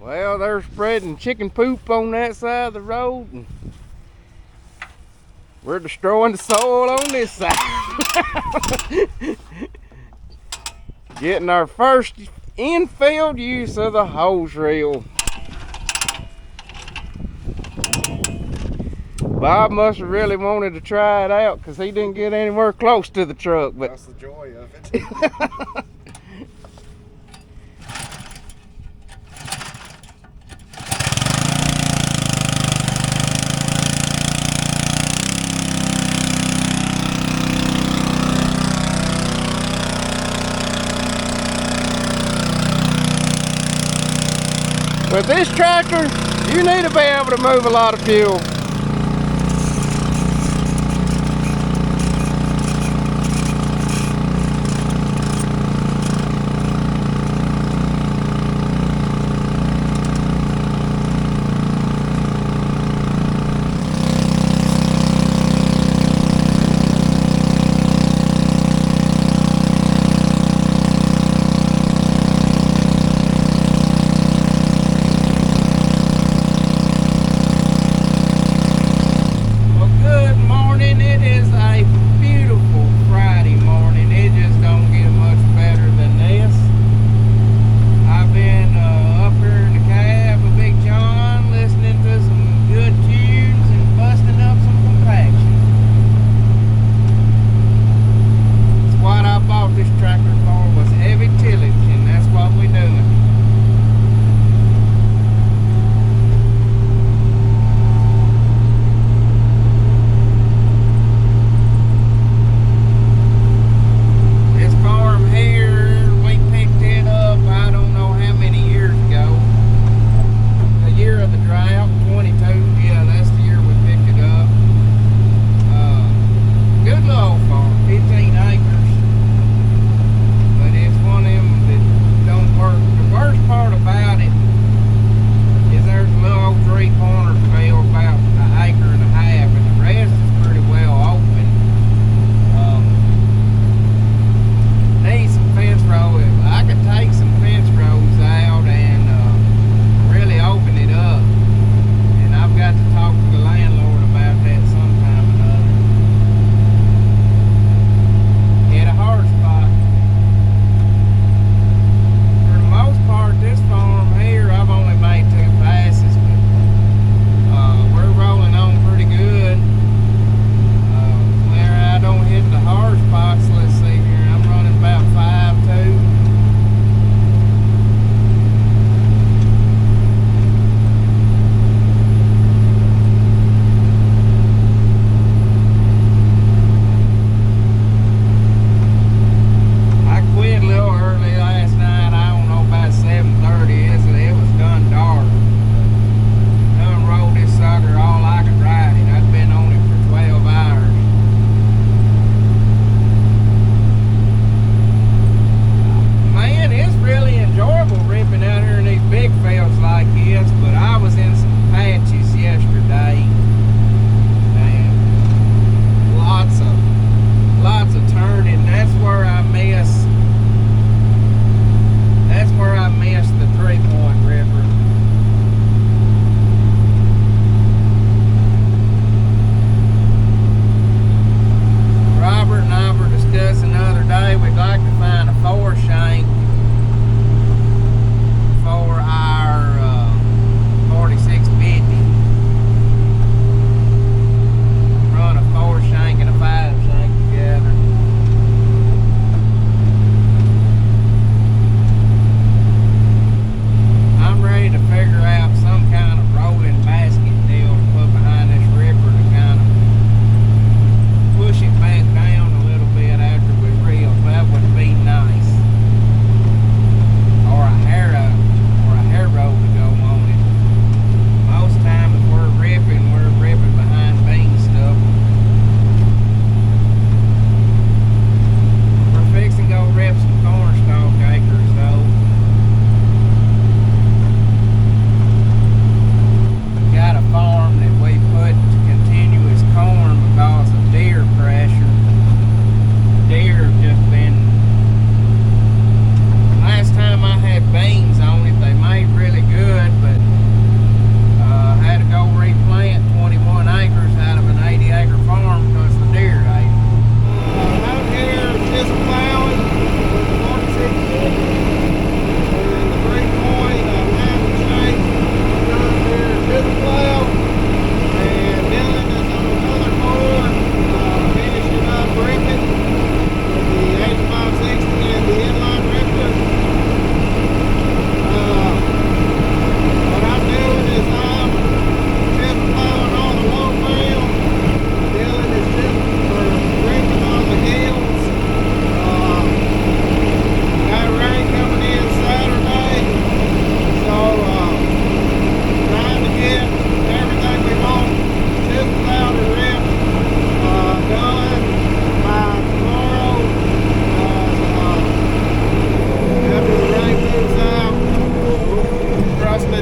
Well, they're spreading chicken poop on that side of the road, and we're destroying the soil on this side. Getting our first infield use of the hose reel. Bob must have really wanted to try it out because he didn't get anywhere close to the truck. But that's the joy of it. With this tractor, you need to be able to move a lot of fuel.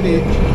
the ditch.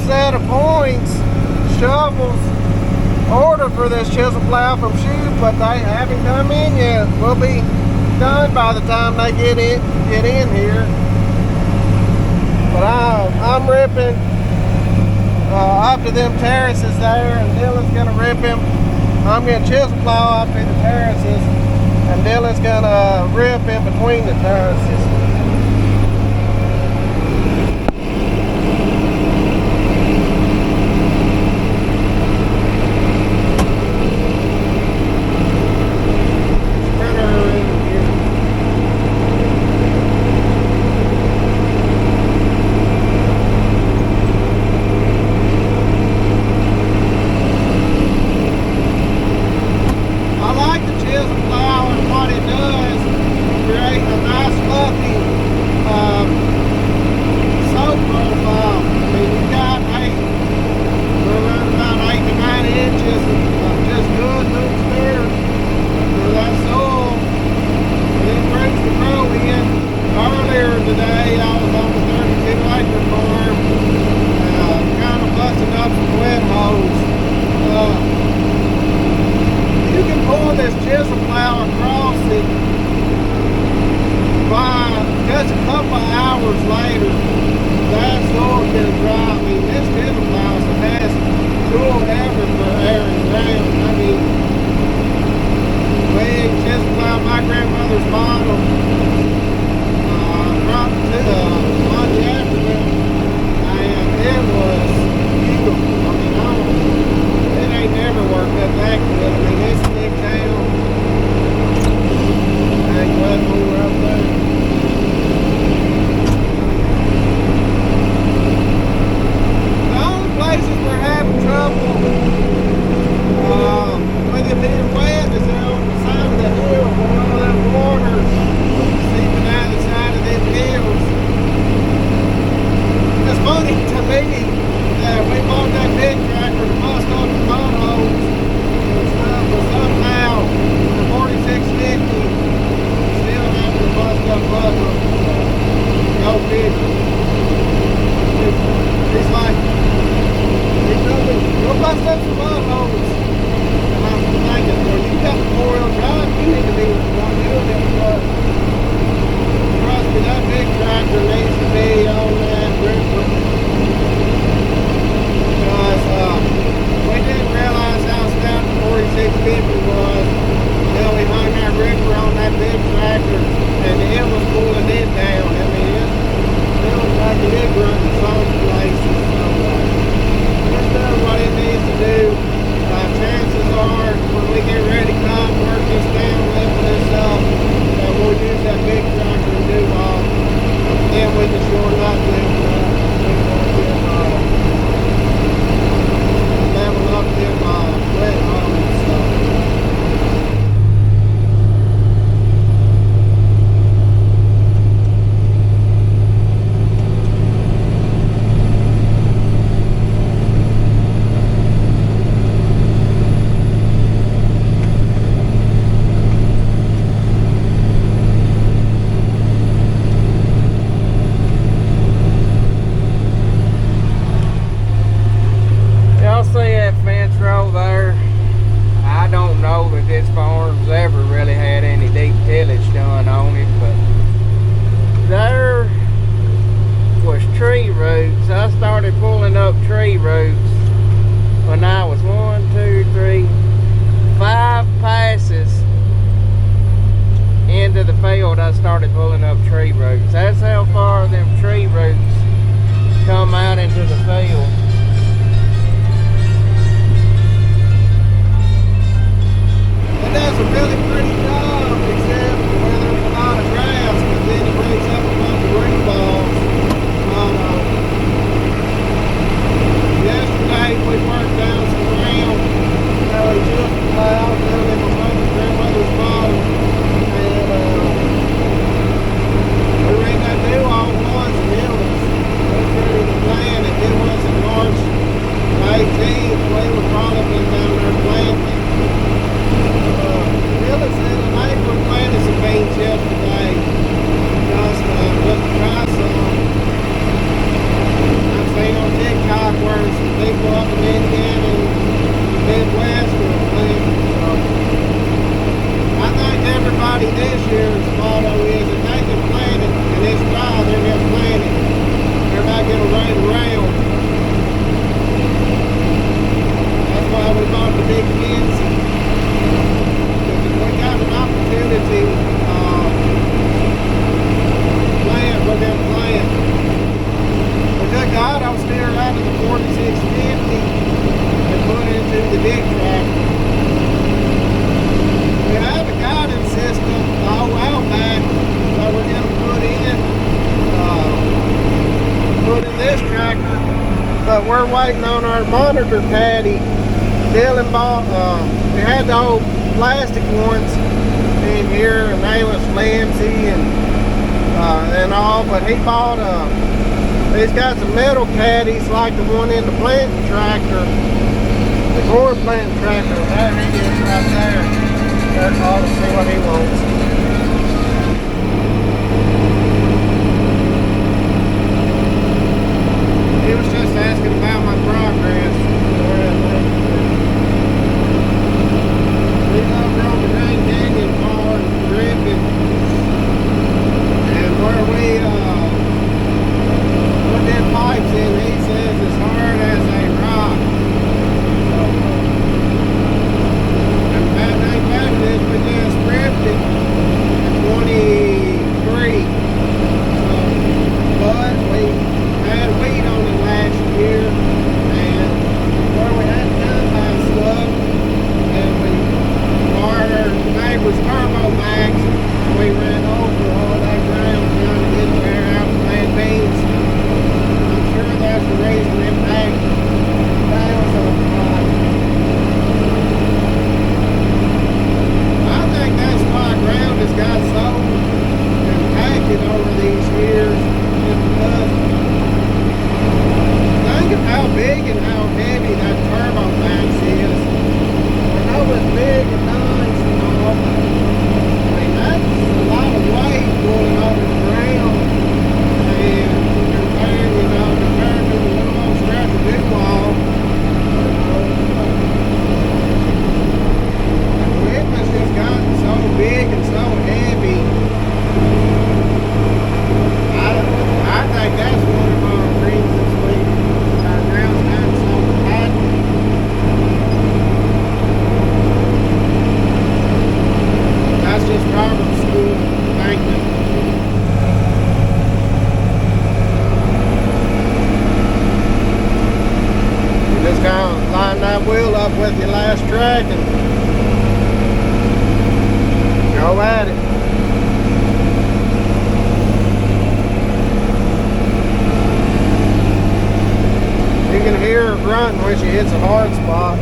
Set of points, shovels, order for this chisel plow from Shoe, but they haven't come in yet. We'll be done by the time they get in here. But I'm ripping up to them terraces there, and Dylan's gonna rip him. I'm gonna chisel plow up to the terraces, and Dylan's gonna rip in between the terraces. tree roots when I was 5 passes into the field. I started pulling up tree roots. That's how far them tree roots come out into the field. It does a really pretty job, except where there's a lot of grass, because then it brings up a bunch of green balls. Yesterday we worked down some ground. We just plowed down in my grandmother's bottom, and we were in that new all ones and it was ready to plant it. It wasn't March 18th. We were probably down there planting. Billy said the neighbor planted some beans yesterday. Just to try some. I've seen on TikTok where some people up in Indiana and the Midwest are planting. So I think everybody this year's motto is if they can plant it and it's dry, they're going to plant it. Everybody get a rain around. That's why we bought the big fence. We got an opportunity plant with them plant. We took the auto steer out of the 4650 and put it into the dig tractor. We have a guidance system all out back that we're going to put in this tractor, but we're waiting on our monitor caddy. Dylan bought, we had the old plastic ones in here and they was flimsy and all, but he bought he's got some metal caddies like the one in the planting tractor, the corn planting tractor. There he is right there. There's all to see what he wants. He was just asking about my progress. We've outgrown the Grand Canyon bar and Griffin, and where we put them pipes in, he says it's hard as a rock. And that ain't bad, it is, we just ripped it at 23. So, but we had wheat on it last year, and where we had combine stuff, and we borrowed our neighbor's turbo max, we ran over all that ground trying to get there out and plant beans. I'm sure that's the reason them bags down so high. I think that's why ground has got so compacted over these years, is because think of how big and how heavy that turbo max is. I know it's big and nice and all, but I mean that's a lot of weight going over the ground, and compared to the little old scratch of do wall, the equipment's just gotten so big and so heavy. I think that's one of our reasons our ground's gotten so compacted. That's just Robert School thinking. You just kind of line that wheel up with your last track and go at it. You can hear her grunting when she hits a hard spot.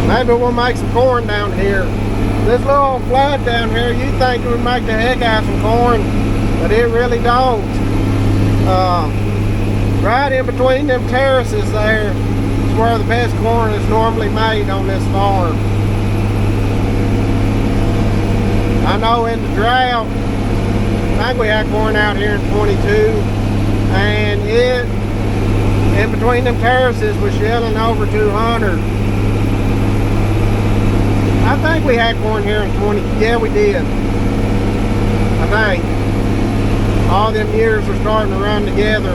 Maybe we'll make some corn down here. This little flat down here, you think it would make the heck out of some corn, but it really don't. Right in between them terraces there is where the best corn is normally made on this farm. I know in the drought, I think we had corn out here in 22, and it, in between them terraces, was shelling over 200. I think we had corn here in 20, yeah we did. I think. all them years are starting to run together.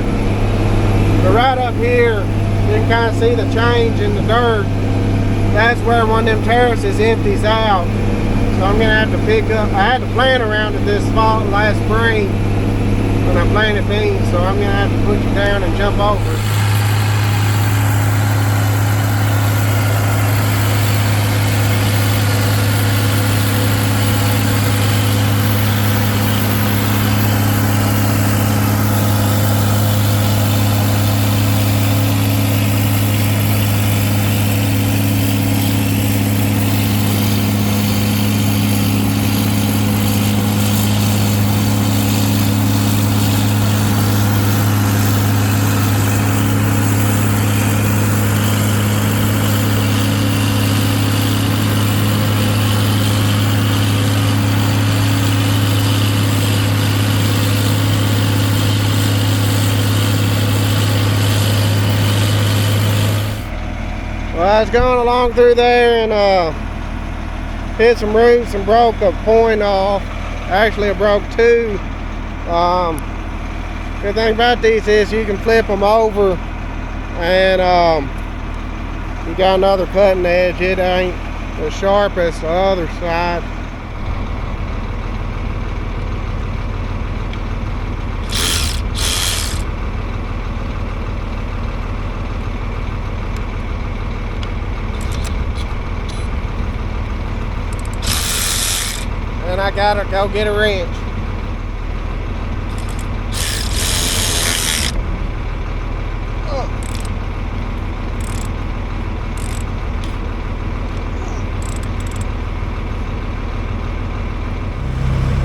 But right up here, you can kind of see the change in the dirt. That's where one of them terraces empties out. So I'm gonna have to pick up, I had to plant around it this fall, last spring, when I planted beans, so I'm gonna have to put it down and jump over it. Well, I was going along through there and hit some roots and broke a point off. Actually, I broke two. Good thing about these is you can flip them over and you got another cutting edge. It ain't as sharp as the other side. And I gotta go get a wrench.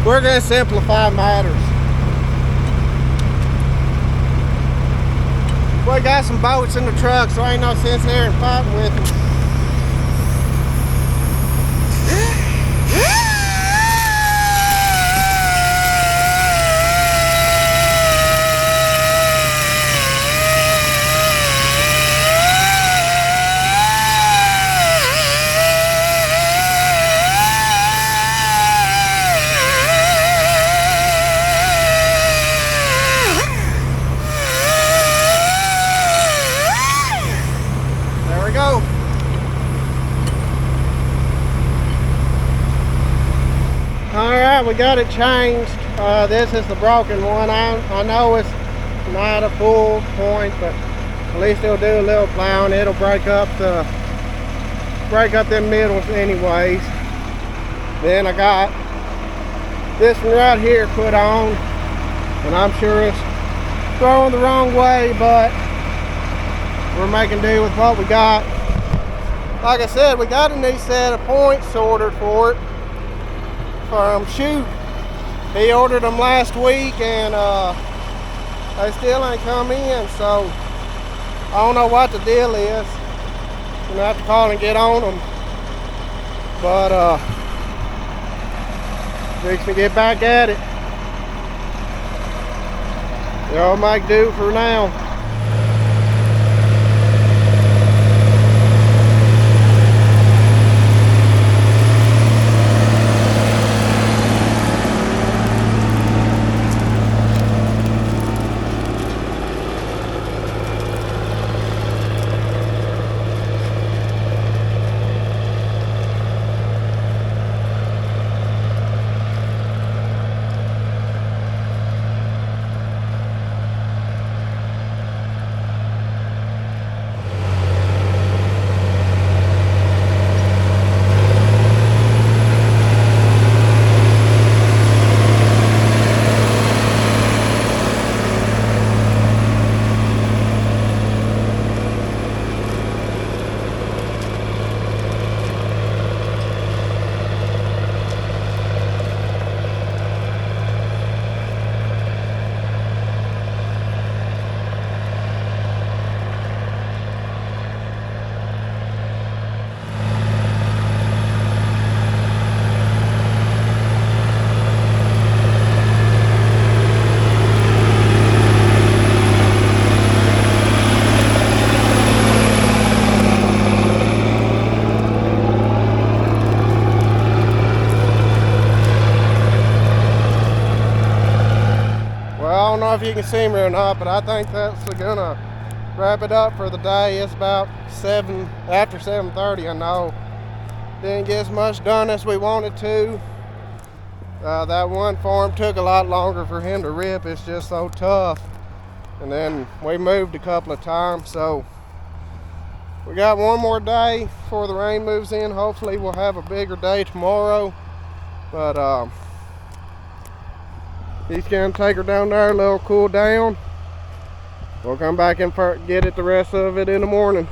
We're gonna simplify matters. We got some boats in the truck, so ain't no sense here in fighting with them. Alright, we got it changed. This is the broken one. I know it's not a full point, but at least it'll do a little plowing. It'll break up them middles anyways. Then I got this one right here put on, and I'm sure it's throwing the wrong way, but we're making do with what we got. Like I said, we got a new set of points ordered for it from Shoot. He ordered them last week and they still ain't come in, so I don't know what the deal is. I'm gonna have to call and get on them, but fixing to get back at it. Y'all make do for now. you can see me or not, but I think that's gonna wrap it up for the day. It's about after 7:30. I know didn't get as much done as we wanted to. That one farm took a lot longer for him to rip. It's just so tough. And then we moved a couple of times, so we got one more day before the rain moves in. Hopefully we'll have a bigger day tomorrow. But he's gonna take her down there, a little cool down. We'll come back and get it the rest of it in the morning.